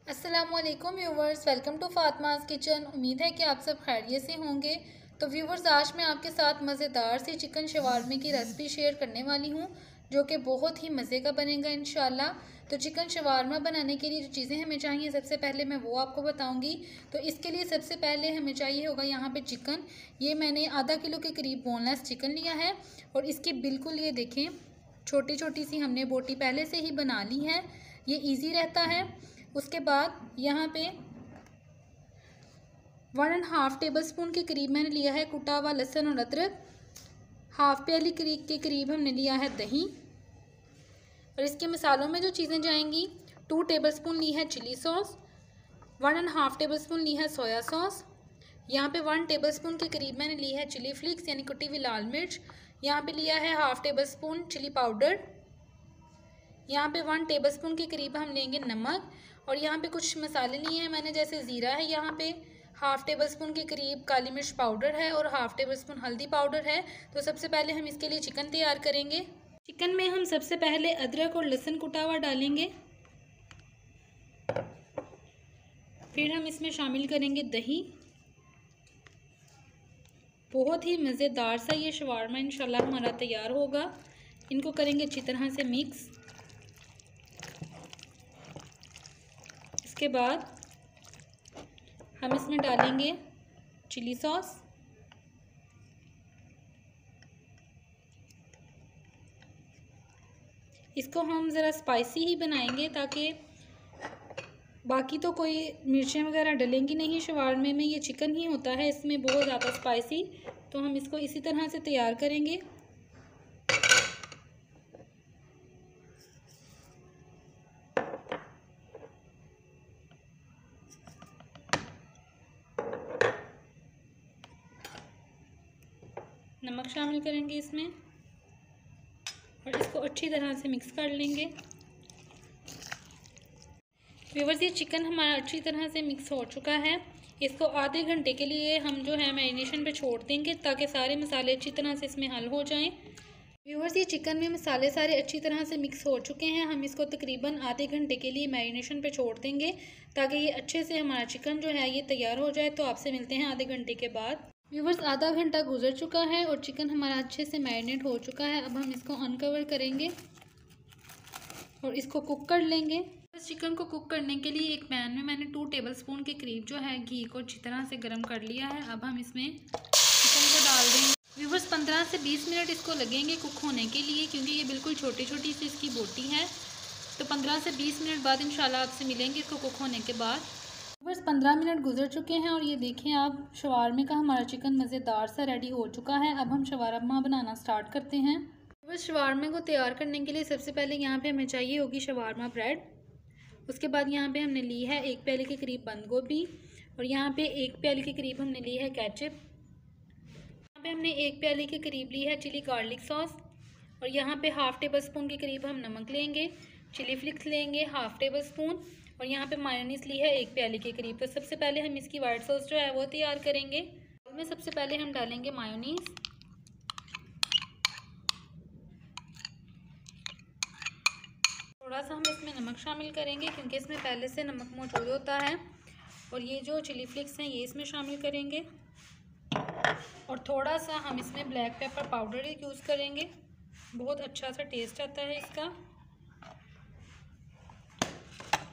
अस्सलामुअलैकुम viewers, welcome to Fatima's kitchen. उम्मीद है कि आप सब खैरियत से होंगे। तो व्यूवर्स, आज मैं आपके साथ मज़ेदार सी चिकन शवारमे की रेसिपी शेयर करने वाली हूँ, जो कि बहुत ही मज़े का बनेगा इंशाल्लाह। तो चिकन शवारमा बनाने के लिए जो चीज़ें हमें चाहिए, सबसे पहले मैं वो आपको बताऊँगी। तो इसके लिए सबसे पहले हमें चाहिए होगा यहाँ पर चिकन। ये मैंने आधा किलो के करीब बोनलेस चिकन लिया है और इसकी बिल्कुल ये देखें छोटी छोटी सी हमने बोटी पहले से ही बना ली है, ये ईजी रहता है। उसके बाद यहाँ पे 1.5 टेबल स्पून के करीब मैंने लिया है कुटा हुआ लहसुन और अदरक। हाफ प्याली के करीब हमने लिया है दही। और इसके मसालों में जो चीज़ें जाएंगी, 2 टेबल स्पून ली है चिली सॉस, 1.5 टेबल स्पून ली है सोया सॉस। यहाँ पे 1 टेबल स्पून के करीब मैंने ली है चिली फ्लिक्स यानी कुटी हुई लाल मिर्च। यहाँ पे लिया है half tablespoon chilli powder. यहाँ पे 1 टेबल स्पून के करीब हम लेंगे नमक। और यहाँ पे कुछ मसाले लिए हैं मैंने, जैसे ज़ीरा है, यहाँ पे हाफ टेबल स्पून के करीब काली मिर्च पाउडर है और हाफ टेबल स्पून हल्दी पाउडर है। तो सबसे पहले हम इसके लिए चिकन तैयार करेंगे। चिकन में हम सबसे पहले अदरक और लहसुन कुटा हुआ डालेंगे। फिर हम इसमें शामिल करेंगे दही। बहुत ही मज़ेदार सा ये शवारमा इंशाल्लाह हमारा तैयार होगा। इनको करेंगे अच्छी तरह से मिक्स। इसके बाद हम इसमें डालेंगे चिली सॉस। इसको हम ज़रा स्पाइसी ही बनाएंगे, ताकि बाकी तो कोई मिर्चें वगैरह डलेंगी नहीं शवारमे में, ये चिकन ही होता है इसमें बहुत ज़्यादा स्पाइसी। तो हम इसको इसी तरह से तैयार करेंगे। नमक शामिल करेंगे इसमें और इसको अच्छी तरह से मिक्स कर लेंगे। व्यूअर्स, ये चिकन हमारा अच्छी तरह से मिक्स हो चुका है। इसको आधे घंटे के लिए हम जो है मैरिनेशन पे छोड़ देंगे, ताकि सारे मसाले अच्छी तरह से इसमें हल हो जाएं। व्यूअर्स, ये चिकन में मसाले सारे अच्छी तरह से मिक्स हो चुके हैं। हम इसको तकरीबन आधे घंटे के लिए मैरिनेशन पे छोड़ देंगे, ताकि ये अच्छे से हमारा चिकन जो है ये तैयार हो जाए। तो आपसे मिलते हैं आधे घंटे के बाद। व्यूअर्स, आधा घंटा गुजर चुका है और चिकन हमारा अच्छे से मैरिनेट हो चुका है। अब हम इसको अनकवर करेंगे और इसको कुक कर लेंगे। इस चिकन को कुक करने के लिए एक पैन में मैंने 2 टेबल स्पून के करीब जो है घी को अच्छी तरह से गर्म कर लिया है। अब हम इसमें चिकन को डाल देंगे। व्यूअर्स, 15 से 20 मिनट इसको लगेंगे कुक होने के लिए, क्योंकि ये बिल्कुल छोटी छोटी सी इसकी बोटी है। तो 15 से 20 मिनट बाद इंशाल्लाह आपसे मिलेंगे इसको कुक होने के बाद। बस 15 मिनट गुजर चुके हैं और ये देखें आप, शवारमे का हमारा चिकन मज़ेदार सा रेडी हो चुका है। अब हम शवारमा बनाना स्टार्ट करते हैं। बस शवारमे को तैयार करने के लिए सबसे पहले यहाँ पे हमें चाहिए होगी शवारमा ब्रेड। उसके बाद यहाँ पे हमने ली है 1 प्याले के करीब बंद गोभी और यहाँ पे 1 प्याले के करीब हमने ली है केचप। यहाँ पे हमने 1 प्याले के करीब ली है चिली गार्लिक सॉस और यहाँ पे हाफ टेबल स्पून के करीब हम नमक लेंगे। चिली फ्लिक्स लेंगे हाफ टेबल स्पून और यहाँ पे मायोनीज ली है 1 प्याले के करीब। तो सबसे पहले हम इसकी वाइट सॉस जो है वो तैयार करेंगे। में सबसे पहले हम डालेंगे मायोनीज। थोड़ा सा हम इसमें नमक शामिल करेंगे, क्योंकि इसमें पहले से नमक मौजूद होता है। और ये जो चिली फ्लिक्स हैं ये इसमें शामिल करेंगे और थोड़ा सा हम इसमें ब्लैक पेपर पाउडर यूज़ करेंगे। बहुत अच्छा सा टेस्ट आता है इसका।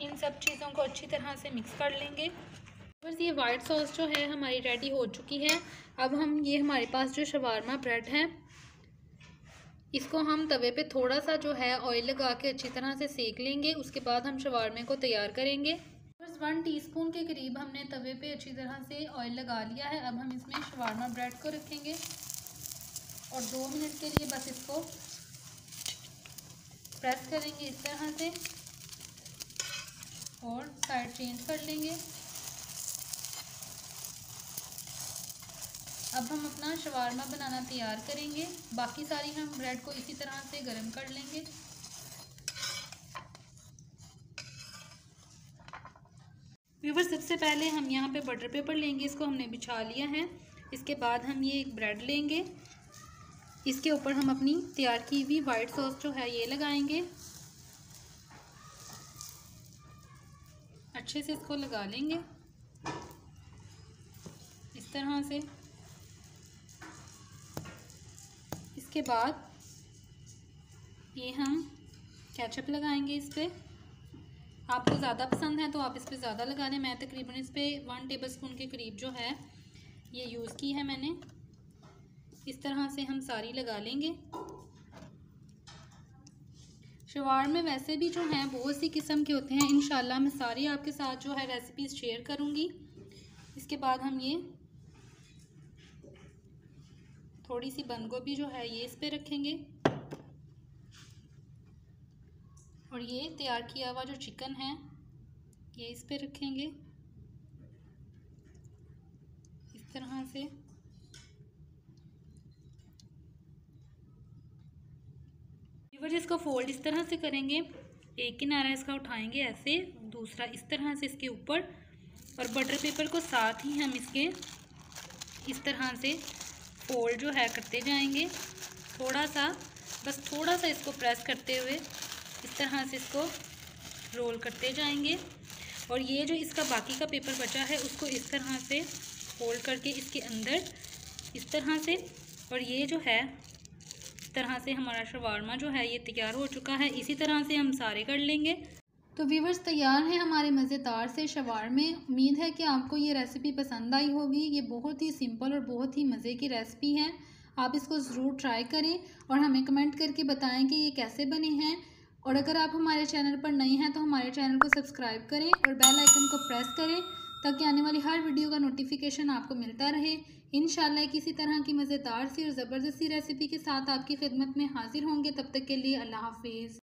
इन सब चीज़ों को अच्छी तरह से मिक्स कर लेंगे। बस ये वाइट सॉस जो है हमारी रेडी हो चुकी है। अब हम ये हमारे पास जो शवारमा ब्रेड है, इसको हम तवे पे थोड़ा सा जो है ऑयल लगा के अच्छी तरह से सेक लेंगे। उसके बाद हम शवारमे को तैयार करेंगे। बस 1 टीस्पून के करीब हमने तवे पे अच्छी तरह से ऑयल लगा लिया है। अब हम इसमें शवारमा ब्रेड को रखेंगे और 2 मिनट के लिए बस इसको प्रेस करेंगे इस तरह से और साइड चेंज कर लेंगे। अब हम अपना शवारमा बनाना तैयार करेंगे। बाकी सारी हम ब्रेड को इसी तरह से गर्म कर लेंगे। व्यूअर्स, सबसे पहले हम यहाँ पे बटर पेपर लेंगे, इसको हमने बिछा लिया है। इसके बाद हम ये एक ब्रेड लेंगे, इसके ऊपर हम अपनी तैयार की हुई वाइट सॉस जो है ये लगाएंगे अच्छे से इसको लगा लेंगे इस तरह से। इसके बाद ये हम केचप लगाएंगे इस पर। आपको ज़्यादा पसंद है तो आप इस पर ज़्यादा लगा लें। मैं तकरीबन इस पर 1 टेबलस्पून के करीब जो है ये यूज़ की है मैंने। इस तरह से हम सारी लगा लेंगे। शवार में वैसे भी जो हैं बहुत सी किस्म के होते हैं। इंशाल्लाह मैं सारी आपके साथ जो है रेसिपीज़ शेयर करूँगी। इसके बाद हम ये थोड़ी सी बंद गोभी जो है ये इस पे रखेंगे और ये तैयार किया हुआ जो चिकन है ये इस पे रखेंगे इस तरह से। व्यूअर्स इसको फोल्ड इस तरह से करेंगे, एक किनारा इसका उठाएंगे ऐसे, दूसरा इस तरह से इसके ऊपर, और बटर पेपर को साथ ही हम इसके इस तरह से फोल्ड जो है करते जाएंगे। थोड़ा सा, बस थोड़ा सा इसको प्रेस करते हुए इस तरह से इसको रोल करते जाएंगे। और ये जो इसका बाकी का पेपर बचा है उसको इस तरह से फोल्ड करके इसके अंदर इस तरह से, और ये जो है इस तरह से हमारा शवारमा जो है ये तैयार हो चुका है। इसी तरह से हम सारे कर लेंगे। तो व्यूअर्स तैयार हैं हमारे मज़ेदार से शवारमे। उम्मीद है कि आपको ये रेसिपी पसंद आई होगी। ये बहुत ही सिंपल और बहुत ही मज़े की रेसिपी है। आप इसको ज़रूर ट्राई करें और हमें कमेंट करके बताएं कि ये कैसे बने हैं। और अगर आप हमारे चैनल पर नए हैं तो हमारे चैनल को सब्सक्राइब करें और बेल आइकन को प्रेस करें ताकि आने वाली हर वीडियो का नोटिफिकेशन आपको मिलता रहे। इंशाल्लाह किसी तरह की मज़ेदार सी और ज़बरदस्ती रेसिपी के साथ आपकी खिदमत में हाजिर होंगे। तब तक के लिए अल्लाह हाफिज़।